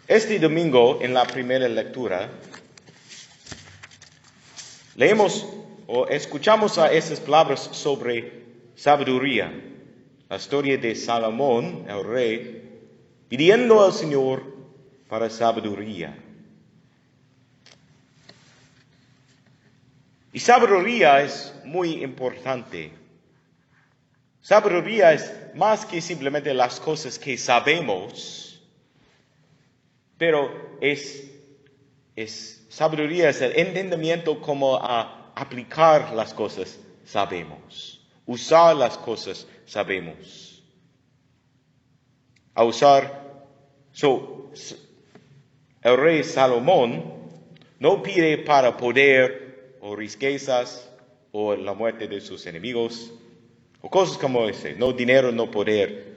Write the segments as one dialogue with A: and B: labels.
A: Este domingo, en la primera lectura, leemos o escuchamos a esas palabras sobre sabiduría, la historia de Salomón, el rey, pidiendo al Señor para sabiduría. Y sabiduría es muy importante. Sabiduría es más que simplemente las cosas que sabemos, pero sabiduría es el entendimiento cómo aplicar las cosas sabemos, usar las cosas sabemos. A usar, el rey Salomón no pide para poder o riquezas o la muerte de sus enemigos o cosas como ese, no dinero, no poder.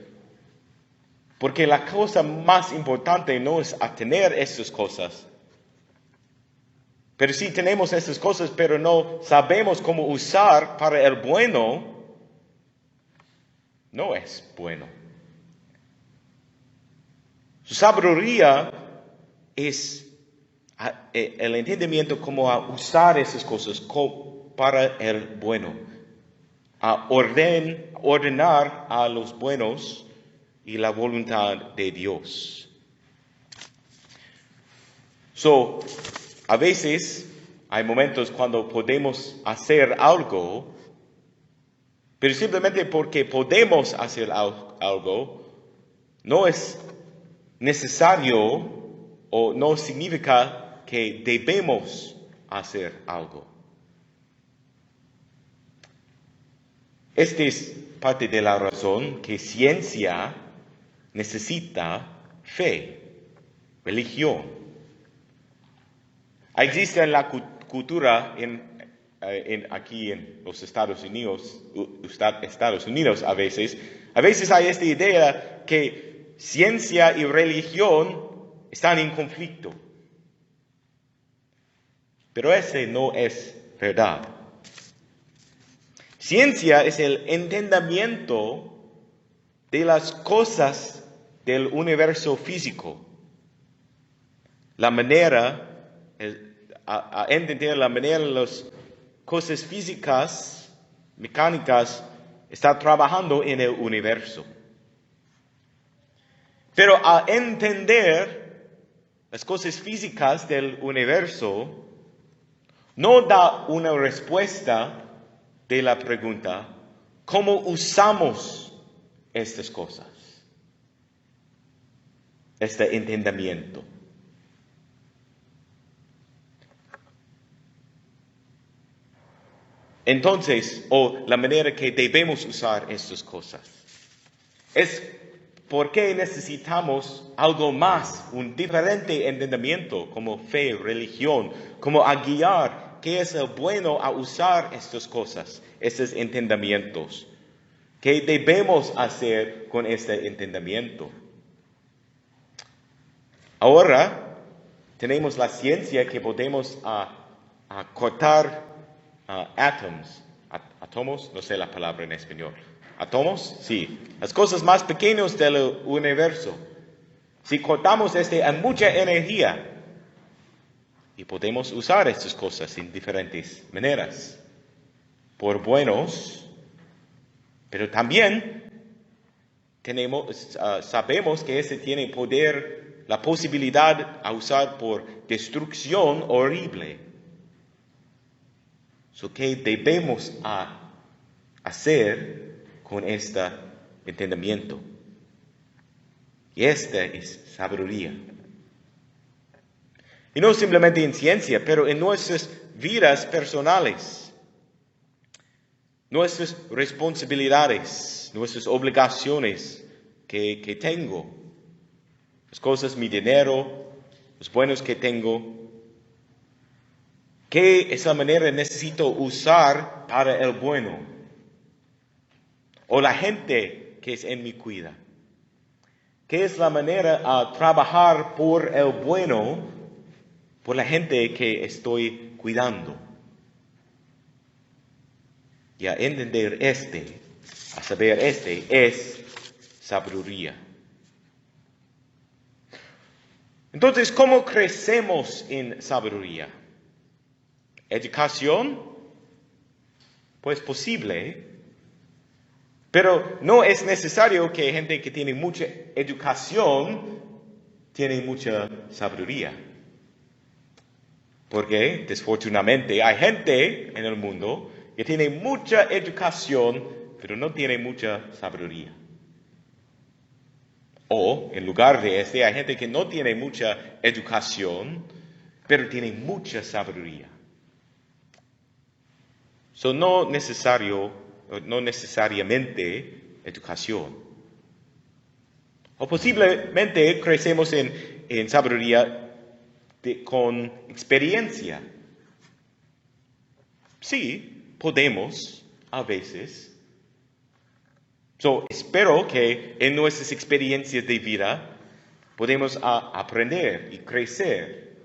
A: Porque la cosa más importante no es tener esas cosas. Pero si tenemos esas cosas, pero no sabemos cómo usar para el bueno, no es bueno. Su sabiduría es el entendimiento cómo usar esas cosas para el bueno. Ordenar a los buenos y la voluntad de Dios. A veces hay momentos cuando podemos hacer algo, pero simplemente porque podemos hacer algo, no es necesario o no significa que debemos hacer algo. Esta es parte de la razón que ciencia necesita fe, religión. Existe en la cultura aquí en los Estados Unidos a veces hay esta idea que ciencia y religión están en conflicto. Pero ese no es verdad. Ciencia es el entendimiento de las cosas del universo físico. La manera, a entender la manera las cosas físicas, mecánicas, están trabajando en el universo. Pero a entender las cosas físicas del universo, no da una respuesta de la pregunta, ¿cómo usamos estas cosas? Este entendimiento. Entonces, la manera que debemos usar estas cosas. Es porque necesitamos algo más, un diferente entendimiento, como fe, religión, como a guiar qué es el bueno a usar estas cosas, estos entendimientos. ¿Qué debemos hacer con este entendimiento? Ahora tenemos la ciencia que podemos cortar átomos, no sé la palabra en español. ¿Átomos? Sí. Las cosas más pequeñas del universo. Si cortamos hay mucha energía. Y podemos usar estas cosas en diferentes maneras. Por buenos, pero también sabemos que tiene poder, la posibilidad a usar por destrucción horrible. ¿Qué debemos hacer con este entendimiento? Y esta es sabiduría. Y no simplemente en ciencia, pero en nuestras vidas personales, nuestras responsabilidades, nuestras obligaciones que tengo, las cosas, mi dinero, los buenos que tengo. ¿Qué es la manera que necesito usar para el bueno? O la gente que es en mi cuida. ¿Qué es la manera a trabajar por el bueno, por la gente que estoy cuidando? Y a entender a saber es sabiduría. Entonces, ¿cómo crecemos en sabiduría? ¿Educación? Pues posible, pero no es necesario que gente que tiene mucha educación tiene mucha sabiduría. Porque, desfortunadamente, hay gente en el mundo que tiene mucha educación, pero no tiene mucha sabiduría. O, en lugar de hay gente que no tiene mucha educación, pero tiene mucha sabiduría. No necesariamente educación. O posiblemente crecemos en sabiduría con experiencia. Sí, podemos a veces. Espero que en nuestras experiencias de vida podemos aprender y crecer.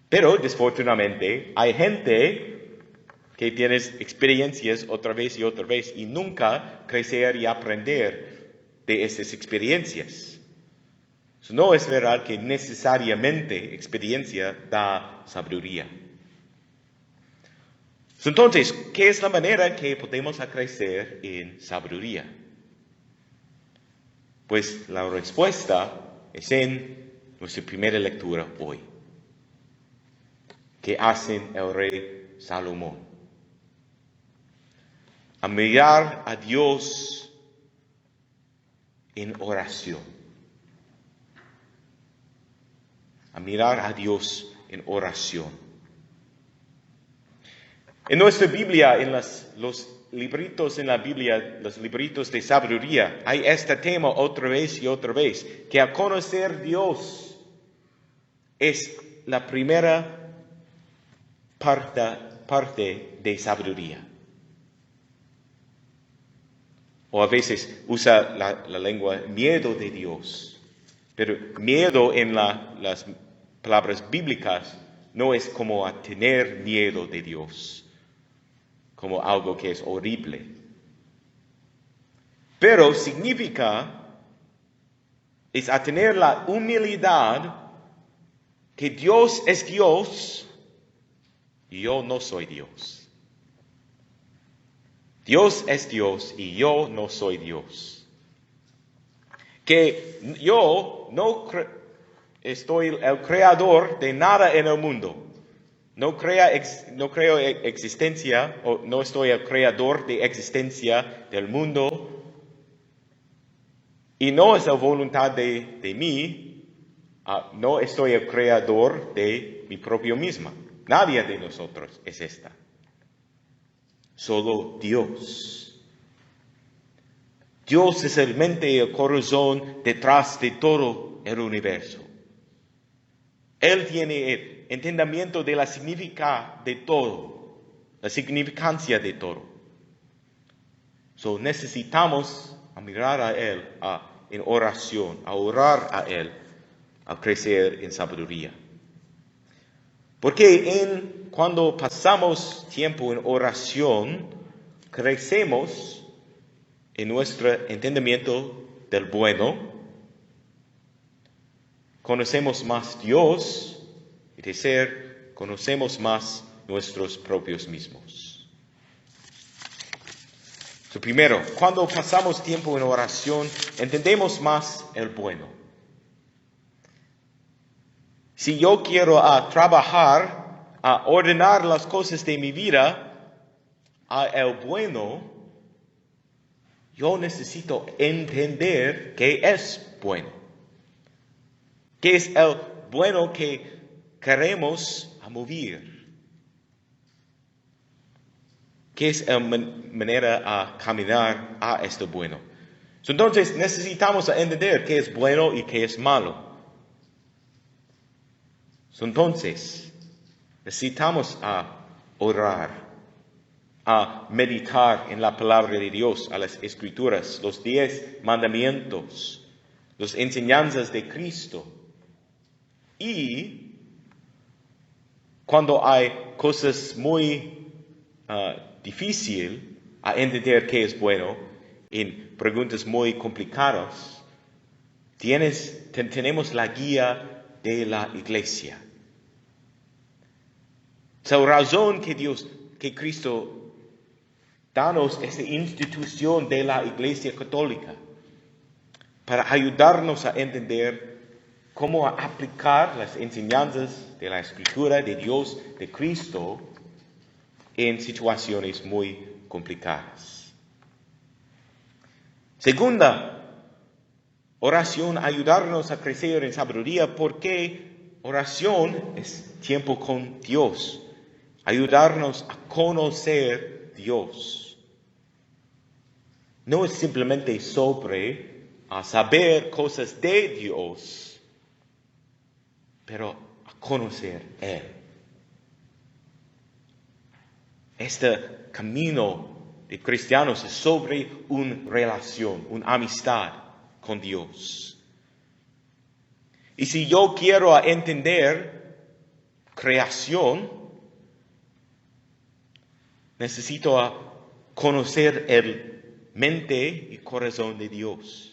A: Pero desafortunadamente hay gente que tiene experiencias otra vez y nunca crecer y aprender de esas experiencias. No es verdad que necesariamente experiencia da sabiduría. Entonces, ¿qué es la manera que podemos crecer en sabiduría? Pues la respuesta es en nuestra primera lectura hoy, que hace el rey Salomón. A mirar a Dios en oración. A mirar a Dios en oración. En nuestra Biblia, en los libritos en la Biblia, los libritos de sabiduría, hay este tema otra vez y otra vez, que a conocer Dios es la primera parte de sabiduría. O a veces usa la lengua miedo de Dios, pero miedo en las palabras bíblicas no es como a tener miedo de Dios, como algo que es horrible. Pero significa es a tener la humildad que Dios es Dios y yo no soy Dios. Dios es Dios y yo no soy Dios. Que yo no estoy el creador de nada en el mundo. No creo existencia, o no estoy el creador de existencia del mundo. Y no es la voluntad de mí, no estoy el creador de mi propio misma. Nadie de nosotros es esta. Solo Dios. Dios es el mente y el corazón detrás de todo el universo. Él tiene el entendimiento de la significancia de todo, la significancia de todo. Necesitamos mirar a Él en oración, a orar a Él, a crecer en sabiduría. Porque cuando pasamos tiempo en oración, crecemos en nuestro entendimiento del bueno, conocemos más Dios y conocemos más nuestros propios mismos. Primero, cuando pasamos tiempo en oración, entendemos más el bueno. Si yo quiero trabajar, a ordenar las cosas de mi vida, a el bueno, yo necesito entender qué es bueno. ¿Qué es el bueno que queremos mover? ¿Qué es la manera a caminar a esto bueno? Entonces necesitamos entender qué es bueno y qué es malo. Entonces necesitamos orar, a meditar en la palabra de Dios, a las Escrituras, los 10 mandamientos, las enseñanzas de Cristo. Y cuando hay cosas muy difíciles a entender qué es bueno, en preguntas muy complicadas, tenemos la guía de la iglesia. Es la razón que Cristo danos esta institución de la iglesia católica, para ayudarnos a entender cómo aplicar las enseñanzas de la Escritura, de Dios, de Cristo, en situaciones muy complicadas. Segunda, oración, ayudarnos a crecer en sabiduría, porque oración es tiempo con Dios, ayudarnos a conocer Dios. No es simplemente sobre saber cosas de Dios, pero a conocer Él. Este camino de cristianos es sobre una relación, una amistad con Dios. Y si yo quiero entender creación, necesito conocer el mente y corazón de Dios.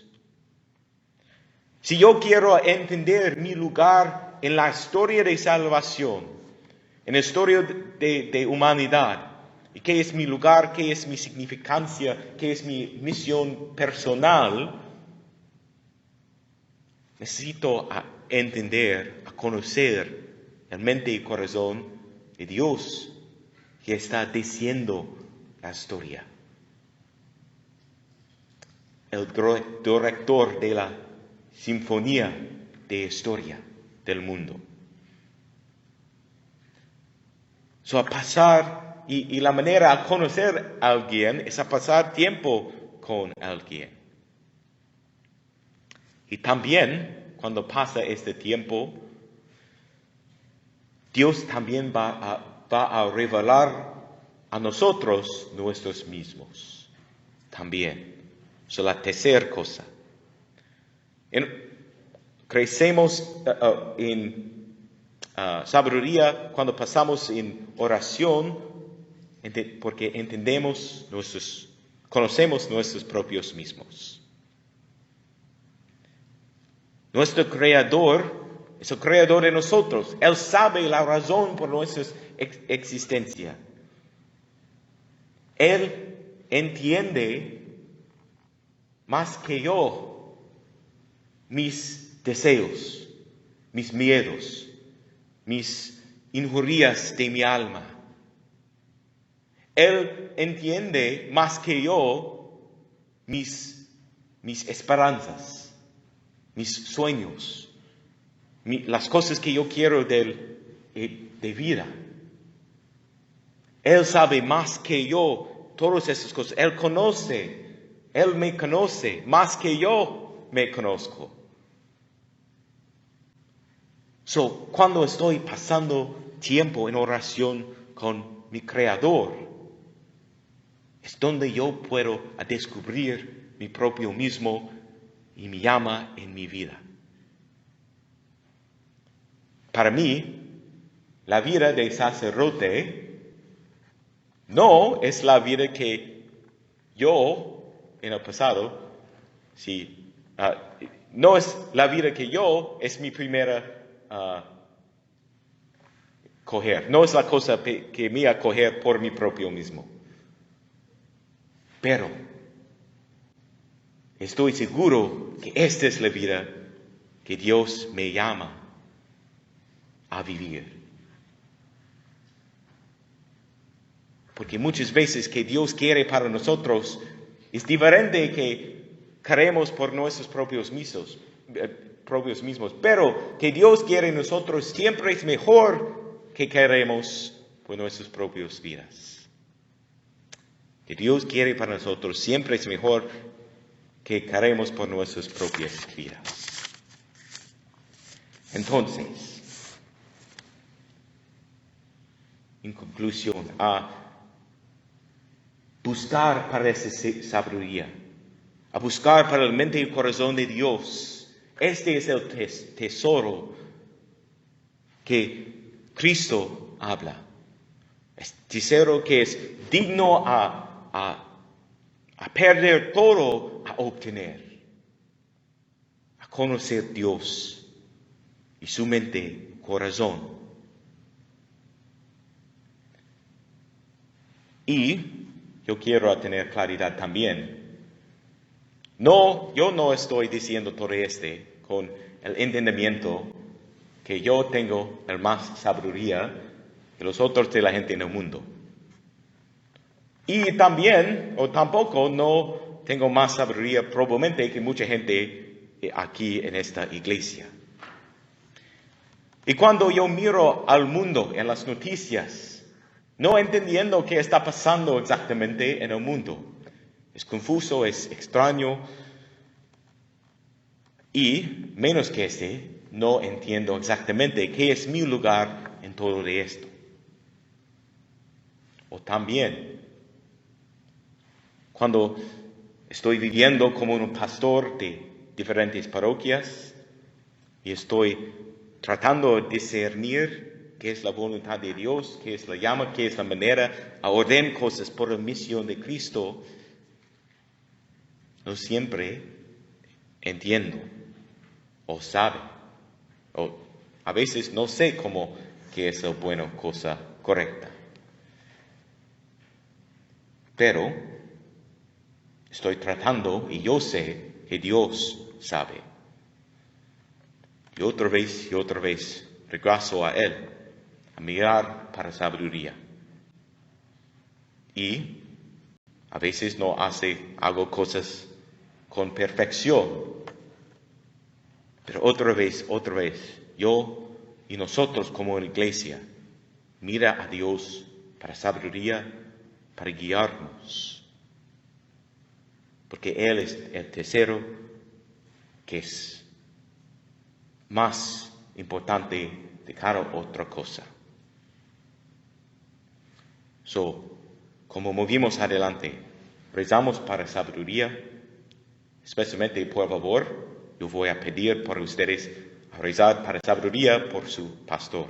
A: Si yo quiero entender mi lugar en la historia de salvación, en la historia de humanidad, y qué es mi lugar, qué es mi significancia, qué es mi misión personal, necesito entender, conocer el mente y corazón de Dios que está diciendo la historia. El director de la sinfonía de historia del mundo. A pasar, y la manera a conocer a alguien es a pasar tiempo con alguien. Y también, cuando pasa este tiempo, Dios también va a revelar a nosotros nosotros mismos. También. Es la tercera cosa. Crecemos en sabiduría cuando pasamos en oración, porque conocemos nuestros propios mismos. Nuestro Creador es el Creador de nosotros. Él sabe la razón por nuestra existencia. Él entiende más que yo mis deseos, mis miedos, mis injurias de mi alma. Él entiende más que yo mis esperanzas, mis sueños, las cosas que yo quiero de vida. Él sabe más que yo todas esas cosas. Él me conoce más que yo me conozco. Cuando estoy pasando tiempo en oración con mi Creador, es donde yo puedo descubrir mi propio mismo y mi llama en mi vida. Para mí, la vida de sacerdote no es la vida que yo en el pasado, no es la vida que yo es mi primera coger. No es la cosa que me a coger por mi propio mismo. Pero estoy seguro que esta es la vida que Dios me llama a vivir. Porque muchas veces que Dios quiere para nosotros es diferente que queremos por nuestros propios mismos. Pero que Dios quiere en nosotros siempre es mejor que queremos por nuestras propias vidas. Que Dios quiere para nosotros siempre es mejor que queremos por nuestras propias vidas. Entonces, en conclusión, a buscar para esa sabiduría, a buscar para la mente y el corazón de Dios. Este es el tesoro que Cristo habla. Es tesoro que es digno a perder todo, a obtener. A conocer Dios y su mente, corazón. Y yo quiero tener claridad también. Yo no estoy diciendo todo con el entendimiento que yo tengo el más sabiduría que los otros de la gente en el mundo. Y también, o tampoco, no tengo más sabiduría probablemente que mucha gente aquí en esta iglesia. Y cuando yo miro al mundo en las noticias, no entendiendo qué está pasando exactamente en el mundo, es confuso, es extraño, y menos que no entiendo exactamente qué es mi lugar en todo de esto. O también, cuando estoy viviendo como un pastor de diferentes parroquias y estoy tratando de discernir qué es la voluntad de Dios, qué es la llama, qué es la manera a ordenar cosas por la misión de Cristo, no siempre entiendo o sabe, o a veces no sé qué es la buena cosa correcta. Pero estoy tratando y yo sé que Dios sabe. Y otra vez regreso a Él, a mirar para sabiduría. Y a veces no hago cosas con perfección. Pero otra vez, yo y nosotros como iglesia, mira a Dios para sabiduría, para guiarnos. Porque Él es el tercero que es más importante de cada otra cosa. Como movimos adelante, rezamos para sabiduría, especialmente por favor, yo voy a pedir por ustedes a rezar para sabiduría por su pastor.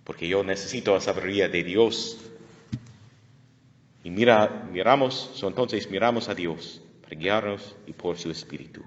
A: Porque yo necesito la sabiduría de Dios. Y entonces miramos a Dios para guiarnos y por su Espíritu.